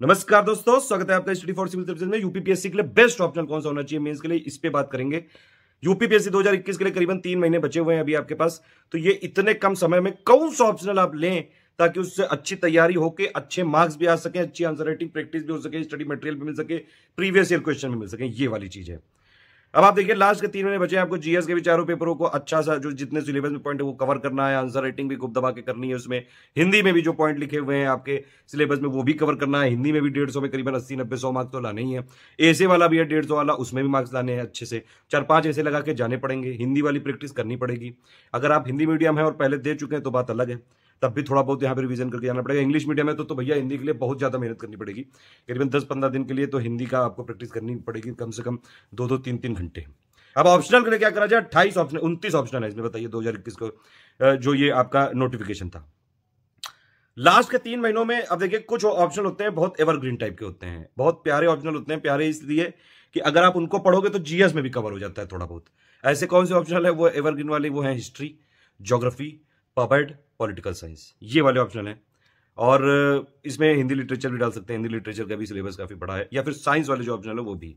नमस्कार दोस्तों, स्वागत है आपका स्टडी फॉर सिविल सर्विसेज में। यूपीपीएससी के लिए बेस्ट ऑप्शन कौन सा होना चाहिए मेंस के लिए, इस पे बात करेंगे। यूपीपीएससी 2021 के लिए करीबन 3 महीने बचे हुए हैं अभी आपके पास। तो ये इतने कम समय में कौन सा ऑप्शनल आप लें ताकि उससे अच्छी तैयारी होके अच्छे मार्क्स भी आ सके, अच्छी आंसर राइटिंग प्रैक्टिस भी हो सके, स्टडी मटेरियल भी मिल सके, प्रीवियस ईयर क्वेश्चन भी मिल सके, ये वाली चीज है। अब आप देखिए, लास्ट के 3 महीने बचे हैं आपको। जीएस के भी चारों पेपरों को अच्छा सा जो जितने सिलेबस में पॉइंट है वो कवर करना है, आंसर राइटिंग भी खूब दबा के करनी है उसमें। हिंदी में भी जो पॉइंट लिखे हुए हैं आपके सिलेबस में वो भी कवर करना है। हिंदी में भी 150 में करीबन 80-90-100 मार्क्स तो लाने ही है। ऐसे वाला भी है 150 वाला, उसमें भी मार्क्स लाने हैं अच्छे से। 4-5 ऐसे लगा के जाने पड़ेंगे। हिंदी वाली प्रैक्टिस करनी पड़ेगी। अगर आप हिंदी मीडियम है और पहले दे चुके हैं तो बात अलग है, तब भी थोड़ा बहुत यहाँ पे रिवीजन करके जाना पड़ेगा। इंग्लिश मीडियम है तो भैया हिंदी के लिए बहुत ज्यादा मेहनत करनी पड़ेगी। करीबन 10-15 दिन के लिए तो हिंदी का आपको प्रैक्टिस करनी पड़ेगी, कम से कम 2-2, 3-3 घंटे। अब ऑप्शनल के लिए क्या करा जाए? 28 ऑप्शन, 29 ऑप्शन है इसमें। बताइए 2021 को जो ये आपका नोटिफिकेशन था लास्ट के 3 महीनों में। अब देखिए, कुछ ऑप्शन होते हैं बहुत एवरग्रीन टाइप के होते हैं, बहुत प्यारे ऑप्शनल होते हैं। प्यारे इसलिए कि अगर आप उनको पढ़ोगे तो जीएस में भी कवर हो जाता है थोड़ा बहुत। ऐसे कौन से ऑप्शनल है वो एवरग्रीन वाले? वो है history, geography, public, political science, ये वाले ऑप्शनल हैं। और इसमें हिंदी लिटरेचर भी डाल सकते हैं। हिंदी लिटरेचर का भी सिलेबस काफी बड़ा है। या फिर साइंस वाले जो ऑप्शनल है वो भी।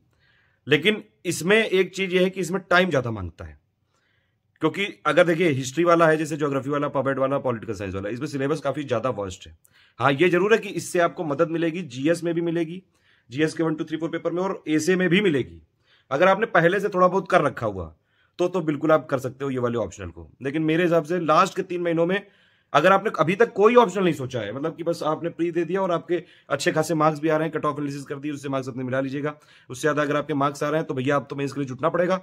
लेकिन इसमें एक चीज ये है कि इसमें टाइम ज्यादा मांगता है। क्योंकि अगर देखिए, हिस्ट्री वाला है जैसे, ज्योग्राफी वाला, पब्लिक वाला, पॉलिटिकल साइंस वाला, इसमें सिलेबस काफी ज्यादा वास्ट है। हाँ, ये जरूर है कि इससे आपको मदद मिलेगी, जीएस में भी मिलेगी, जीएस के 1, 2, 3, 4 पेपर में, और एसे में भी मिलेगी। अगर आपने पहले से थोड़ा बहुत कर रखा हुआ तो बिल्कुल आप कर सकते हो ये वाले ऑप्शनल को। लेकिन मेरे हिसाब से लास्ट के 3 महीनों में अगर आपने अभी तक कोई ऑप्शनल नहीं सोचा है, मतलब कि बस आपने प्री दे दिया और आपके अच्छे खासे मार्क्स भी आ रहे हैं, कट ऑफ एनालिसिस कर दी, उससे मार्क्स अपने मिला लीजिएगा। उससे ज्यादा अगर आपके मार्क्स आ रहे हैं तो भैया आप तो मेंस के लिए जुटना पड़ेगा।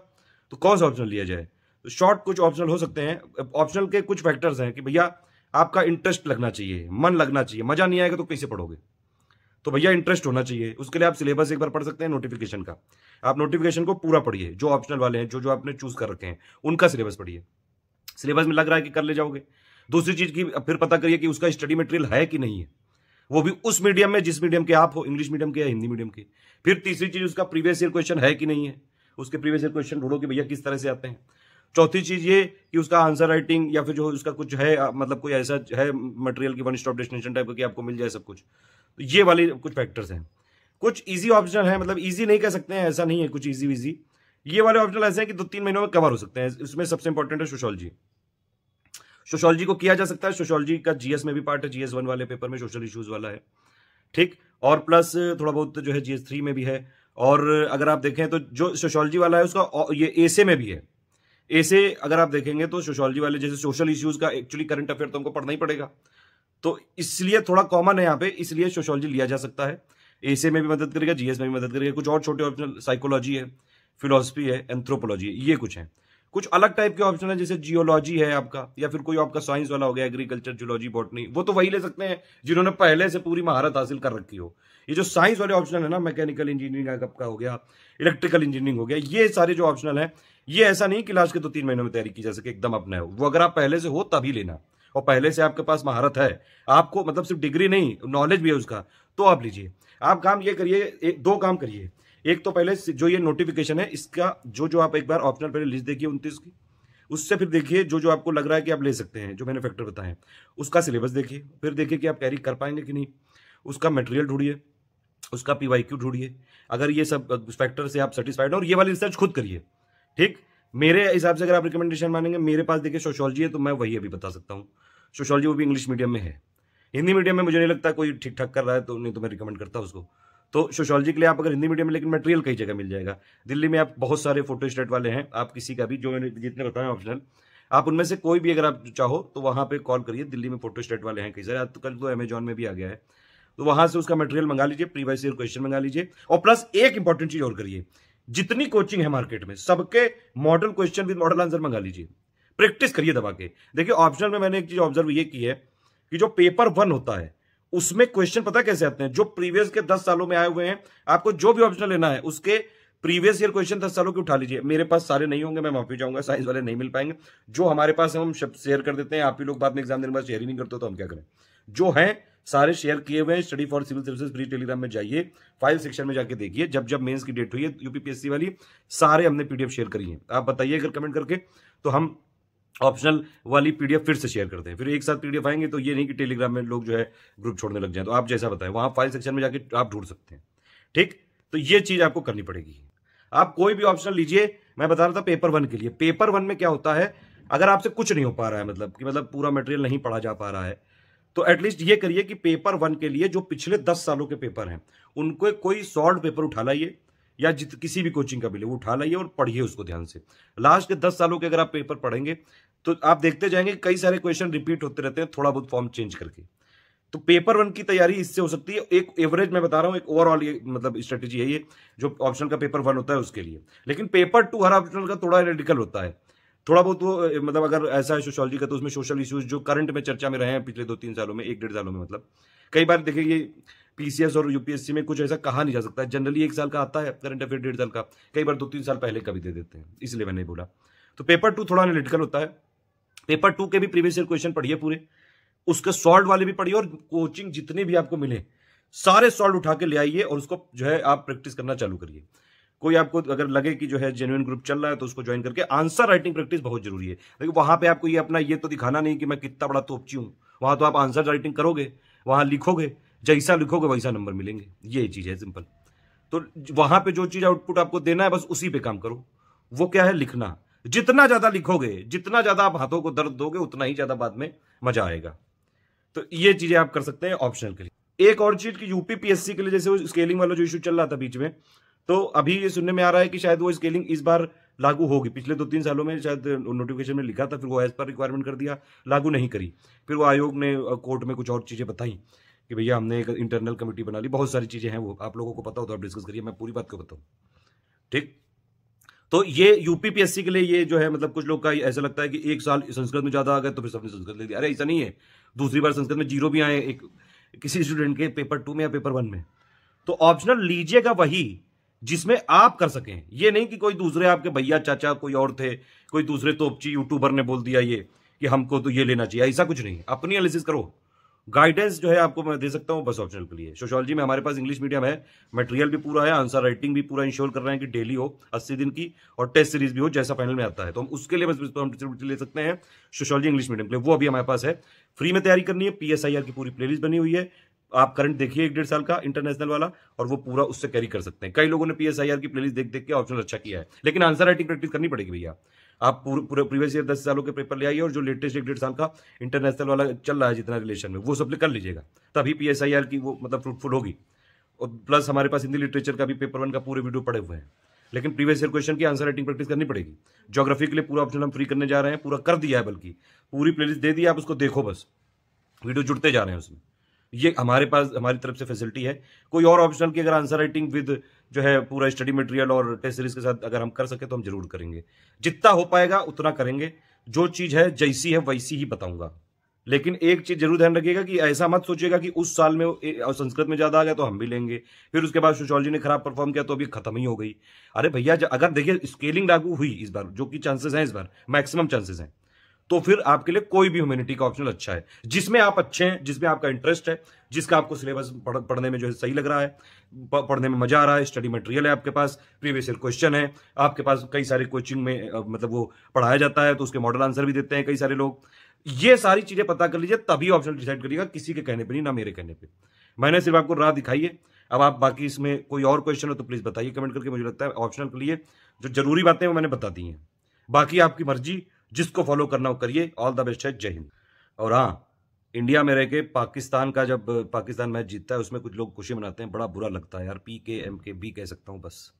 तो कौन सा ऑप्शनल लिया जाए? तो शॉर्ट कुछ ऑप्शनल हो सकते हैं। ऑप्शनल के कुछ फैक्टर्स हैं कि भैया आपका इंटरेस्ट लगना चाहिए, मन लगना चाहिए। मजा नहीं आएगा तो कैसे पढ़ोगे? तो भैया इंटरेस्ट होना चाहिए। उसके लिए आप सिलेबस एक बार पढ़ सकते हैं नोटिफिकेशन का। आप नोटिफिकेशन को पूरा पढ़िए, जो ऑप्शनल वाले हैं, जो जो आपने चूज कर रखे हैं उनका सिलेबस पढ़िए। सिलेबस में लग रहा है कि कर ले जाओगे। दूसरी चीज की फिर पता करिए कि उसका स्टडी मटेरियल है कि नहीं है, वो भी उस मीडियम में जिस मीडियम के आप हो, इंग्लिश मीडियम के या हिंदी मीडियम के। फिर तीसरी चीज, उसका प्रीवियस ईयर क्वेश्चन है कि नहीं है। उसके प्रीवियस ईयर क्वेश्चन ढूंढो कि भैया किस तरह से आते हैं। चौथी चीज ये कि उसका आंसर राइटिंग या फिर जो उसका कुछ है, मतलब कोई ऐसा है मटेरियल की वन स्टॉप डेस्टिनेशन टाइप का कि आपको मिल जाए सब कुछ। तो ये वाले कुछ फैक्टर्स हैं। कुछ इजी ऑप्शन है, मतलब इजी नहीं कह सकते हैं, ऐसा नहीं है कुछ इजी विजी। ये वाले ऑप्शन ऐसे हैं कि 2-3 महीनों में कवर हो सकते हैं। इसमें सबसे इंपॉर्टेंट है सोशियोलॉजी। सोशियोलॉजी को किया जा सकता है। सोशियोलॉजी का जीएस में भी पार्ट है, जीएस 1 वाले पेपर में सोशल इश्यूज वाला है, ठीक। और प्लस थोड़ा बहुत जो है जीएस 3 में भी है। और अगर आप देखें तो जो सोशियोलॉजी वाला है उसका ये एसे में भी है। एसे अगर आप देखेंगे तो सोशियोलॉजी वाले जैसे सोशल इश्यूज का एक्चुअली करंट अफेयर तो हमको पढ़ना ही पड़ेगा, तो इसलिए थोड़ा कॉमन है यहाँ पे, इसलिए सोशियोलॉजी लिया जा सकता है। एसे में भी मदद करेगा, जीएस में भी मदद करेगा। कुछ और छोटे ऑप्शनल साइकोलॉजी है, फिलोसफी है, एंथ्रोपोलॉजी है, ये कुछ है। कुछ अलग टाइप के ऑप्शन है जैसे जियोलॉजी है आपका, या फिर कोई आपका साइंस वाला हो गया, एग्रीकल्चर, जियोलॉजी, बॉटनी, वो तो वही ले सकते हैं जिन्होंने पहले से पूरी महारत हासिल कर रखी हो। ये जो साइंस वाले ऑप्शनल है ना, मैकेनिकल इंजीनियरिंग आपका हो गया, इलेक्ट्रिकल इंजीनियरिंग हो गया, ये सारे जो ऑप्शनल है, ये ऐसा नहीं कि लास्ट के 2-3 महीनों में तैयारी की जा सके एकदम अपना है वो। अगर आप पहले से हो तभी लेना, और पहले से आपके पास महारत है, आपको मतलब सिर्फ डिग्री नहीं नॉलेज भी है उसका, तो आप लीजिए। आप काम ये करिए, 2 काम करिए। एक तो पहले जो ये नोटिफिकेशन है इसका जो जो आप एक बार ऑप्शनल पहले लिस्ट देखिए 29 की, उससे फिर देखिए जो जो आपको लग रहा है कि आप ले सकते हैं, जो मैंने फैक्टर बताए, उसका सिलेबस देखिए। फिर देखिए कि आप कैरी कर पाएंगे कि नहीं। उसका मटेरियल ढूंढिए, उसका पीवाईक्यू ढूंढिए। अगर ये सब फैक्टर से आप सेटिस्फाइड हो, और ये वाली रिसर्च खुद करिए, ठीक। मेरे हिसाब से अगर आप रिकमेंडेशन मानेंगे, मेरे पास देखिए सोशियोलॉजी है तो मैं वही अभी बता सकता हूँ। सोशियोलॉजी वो भी इंग्लिश मीडियम में है। हिंदी मीडियम में मुझे नहीं लगता कोई ठीक ठाक कर रहा है, तो नहीं तो मैं रिकमेंड करता उसको। तो सोशियोलॉजी के लिए आप अगर हिंदी मीडियम में, लेकिन मटेरियल कई जगह मिल जाएगा। दिल्ली में आप बहुत सारे फोटो स्टेट वाले हैं, आप किसी का भी, जो मैंने जितने बताए ऑप्शनल, आप उनमें से कोई भी अगर आप चाहो तो वहां पे कॉल करिए। दिल्ली में फोटो स्टेट वाले हैं कई सारे, कल तो अमेजॉन में भी आ गया है, तो वहां से उसका मटेरियल मंगा लीजिए, प्रीवियस ईयर क्वेश्चन मंगा लीजिए। और प्लस एक इंपॉर्टेंट चीज और करिए, जितनी कोचिंग है मार्केट में सबके model question with model answer मंगा लीजिए, प्रैक्टिस करिए दबा के। देखिए ऑप्शनल में मैंने एक चीज ऑब्जर्व ये की है कि जो पेपर 1 होता है उसमें क्वेश्चन पता कैसे आते हैं, जो प्रीवियस के 10 सालों में आए हुए हैं। आपको जो भी ऑप्शनल लेना है उसके प्रीवियस ईयर क्वेश्चन 10 सालों के उठा लीजिए। मेरे पास सारे नहीं होंगे, मैं माफी चाहूंगा, साइंस वाले नहीं मिल पाएंगे। जो हमारे पास है हम शेयर कर देते हैं। आप ही लोग बाद में एग्जाम देने के बाद शेयर ही नहीं करते, तो हम क्या करें? जो है सारे शेयर किए हुए हैं। Study for civil services free Telegram में जाइए, फाइल सेक्शन में जाके देखिए, जब जब मेंस की डेट हुई है यूपीपीएससी वाली, सारे हमने पीडीएफ शेयर करी है। आप बताइए अगर कमेंट करके, तो हम ऑप्शनल वाली पीडीएफ फिर से शेयर करते हैं, फिर एक साथ पीडीएफ आएंगे। तो ये नहीं कि टेलीग्राम में लोग जो है ग्रुप छोड़ने लग जाए, तो आप जैसा बताएं वहां फाइल सेक्शन में जाके आप ढूंढ सकते हैं। ठीक, तो ये चीज आपको करनी पड़ेगी। आप कोई भी ऑप्शनल लीजिए। मैं बता रहा था पेपर 1 के लिए, पेपर 1 में क्या होता है, अगर आपसे कुछ नहीं हो पा रहा है, मतलब पूरा मटेरियल नहीं पढ़ा जा पा रहा है, तो एटलीस्ट ये करिए कि पेपर 1 के लिए जो पिछले 10 सालों के पेपर हैं उनको कोई सॉल्व पेपर उठा लाइए, या किसी भी कोचिंग का भी ले वो उठा लाइए और पढ़िए उसको ध्यान से। लास्ट के 10 सालों के अगर आप पेपर पढ़ेंगे तो आप देखते जाएंगे कई सारे क्वेश्चन रिपीट होते रहते हैं, थोड़ा बहुत फॉर्म चेंज करके। तो पेपर 1 की तैयारी इससे हो सकती है। एक एवरेज मैं बता रहा हूं, एक ओवरऑल ये मतलब स्ट्रेटेजी है ये जो ऑप्शनल का पेपर 1 होता है उसके लिए। लेकिन पेपर 2 हर ऑप्शनल का थोड़ा एनालिटिकल होता है, थोड़ा बहुत वो मतलब अगर ऐसा है सोशियोलॉजी का तो उसमें सोशल इश्यूज जो करंट में चर्चा में रहे हैं पिछले 2-3 सालों में, 1-1.5 सालों में, मतलब कई बार देखिए ये पीसीएस और यूपीएससी में कुछ ऐसा कहा नहीं जा सकता है। जनरली 1 साल का आता है करंट अफेयर, 1.5 साल का, कई बार 2-3 साल पहले का भी दे देते हैं, इसलिए मैंने बोला। तो पेपर 2 थोड़ा एनालिटिकल होता है। पेपर 2 के भी प्रीवियस ईयर क्वेश्चन पढ़िए पूरे, उसके सॉल्व वाले भी पढ़िए, और कोचिंग जितने भी आपको मिले सारे सॉल्व उठा के ले आइए और उसको जो है आप प्रैक्टिस करना चालू करिए। कोई आपको अगर लगे कि जो है जेन्युइन ग्रुप चल रहा है तो उसको ज्वाइन करके आंसर राइटिंग प्रैक्टिस बहुत जरूरी है। लेकिन वहां पे आपको ये अपना ये तो दिखाना नहीं कि मैं कितना बड़ा तोपची हूं, वहां तो आप आंसर राइटिंग करोगे, वहां लिखोगे, जैसा लिखोगे वैसा नंबर मिलेंगे, ये चीज है सिंपल। तो वहां पे जो चीज आउटपुट आपको देना है बस उसी पे काम करो। वो क्या है, लिखना। जितना ज्यादा लिखोगे, जितना ज्यादा आप हाथों को दर्द दोगे, उतना ही ज्यादा बाद में मजा आएगा। तो ये चीजें आप कर सकते हैं ऑप्शनल के लिए। एक और चीज की यूपीपीएससी के लिए, जैसे वो स्केलिंग वाला जो इशू चल रहा था बीच में, तो अभी ये सुनने में आ रहा है कि शायद वो स्केलिंग इस बार लागू होगी। पिछले 2-3 सालों में शायद नोटिफिकेशन में लिखा था, फिर वो एज पर रिक्वायरमेंट कर दिया, लागू नहीं करी। फिर वो आयोग ने कोर्ट में कुछ और चीजें बताई कि भैया हमने एक इंटरनल कमेटी बना ली, बहुत सारी चीजें हैं, वो आप लोगों को पता हो तो आप डिस्कस करिए, मैं पूरी बात को बताऊं। ठीक, तो ये यूपीपीएससी के लिए ये जो है मतलब कुछ लोग का ऐसा लगता है कि 1 साल संस्कृत में ज्यादा आ गए तो फिर सबने संस्कृत ले लिया। अरे ऐसा नहीं है, दूसरी बार संस्कृत में 0 भी आए एक किसी स्टूडेंट के पेपर 2 में या पेपर 1 में। तो ऑप्शनल लीजिएगा वही जिसमें आप कर सकें, ये नहीं कि कोई दूसरे आपके भैया चाचा कोई और थे, कोई दूसरे तोपची यूट्यूबर ने बोल दिया ये कि हमको तो ये लेना चाहिए, ऐसा कुछ नहीं। अपनी एनालिसिस करो, गाइडेंस जो है आपको मैं दे सकता हूं बस ऑप्शनल के लिए। सोशियोलॉजी में हमारे पास इंग्लिश मीडियम है, मटेरियल भी पूरा है, आंसर राइटिंग भी पूरा इंश्योर कर रहे हैं कि डेली हो 80 दिन की, और टेस्ट सीरीज भी हो जैसा फाइनल में आता है। तो हम उसके लिए बस ले सकते हैं सोशियोलॉजी इंग्लिश मीडियम के लिए, वो अभी हमारे पास है। फ्री में तैयारी करनी है, पीएसआईआर की पूरी प्लेलिस्ट बनी हुई है, आप करंट देखिए 1-1.5 साल का इंटरनेशनल वाला, और वो पूरा उससे कैरी कर सकते हैं। कई लोगों ने पीएसआईआर की प्लेलिस्ट देख देख के ऑप्शनल अच्छा किया है, लेकिन आंसर राइटिंग प्रैक्टिस करनी पड़ेगी भैया। आप पूरे प्रीवियस ईयर 10 सालों के पेपर ले आइए, और जो लेटेस्ट 1-1.5 साल का इंटरनेशनल वाला चल रहा है जितना रिलेशन में, वो सब कर लीजिएगा, तभी पीएसआईआर की वो मतलब फ्रूटफुल होगी। और प्लस हमारे पास हिंदी लिटरेचर का भी पेपर 1 का पूरे वीडियो पड़े हुए हैं, लेकिन प्रीवियस ईयर क्वेश्चन की आंसर राइटिंग प्रैक्टिस करनी पड़ेगी। ज्योग्राफी के लिए पूरा ऑप्शन हम फ्री करने जा रहे हैं, पूरा कर दिया है, बल्कि पूरी प्लेलिस्ट दे दी, आप उसको देखो, बस वीडियो जुड़ते जा रहे हैं उसमें। ये हमारे पास हमारी तरफ से फैसिलिटी है। कोई और ऑप्शनल की अगर आंसर राइटिंग विद जो है पूरा स्टडी मटेरियल और टेस्ट सीरीज के साथ अगर हम कर सके तो हम जरूर करेंगे, जितना हो पाएगा उतना करेंगे। जो चीज है जैसी है वैसी ही बताऊंगा, लेकिन एक चीज जरूर ध्यान रखिएगा कि ऐसा मत सोचिएगा कि उस साल में संस्कृत में ज्यादा आ गया तो हम भी लेंगे, फिर उसके बाद सोशियोलॉजी ने खराब परफॉर्म किया तो अभी खत्म ही हो गई। अरे भैया अगर देखिए स्केलिंग लागू हुई इस बार, जो कि चांसेस हैं इस बार, मैक्सिमम चांसेस हैं, तो फिर आपके लिए कोई भी ह्यूमैनिटी का ऑप्शनल अच्छा है, जिसमें आप अच्छे हैं, जिसमें आपका इंटरेस्ट है, जिसका आपको सिलेबस पढ़ने में जो है सही लग रहा है, पढ़ने में मजा आ रहा है, स्टडी मटेरियल है आपके पास, प्रीवियस ईयर क्वेश्चन है आपके पास, कई सारे कोचिंग में मतलब वो पढ़ाया जाता है तो उसके मॉडल आंसर भी देते हैं कई सारे लोग। ये सारी चीजें पता कर लीजिए, तभी ऑप्शनल डिसाइड करिएगा, किसी के कहने पर नहीं, ना मेरे कहने पर। मैंने सिर्फ आपको राह दिखाई है। अब आप बाकी इसमें कोई और क्वेश्चन हो तो प्लीज बताइए कमेंट करके। मुझे लगता है ऑप्शनल के लिए जो जरूरी बातें वो मैंने बता दी हैं, बाकी आपकी मर्जी, जिसको फॉलो करना हो करिए। ऑल द बेस्ट है, जय हिंद। और हाँ, इंडिया में रह के पाकिस्तान का जब पाकिस्तान मैच जीतता है उसमें कुछ लोग खुशी मनाते हैं, बड़ा बुरा लगता है यार, PKMKB कह सकता हूं बस।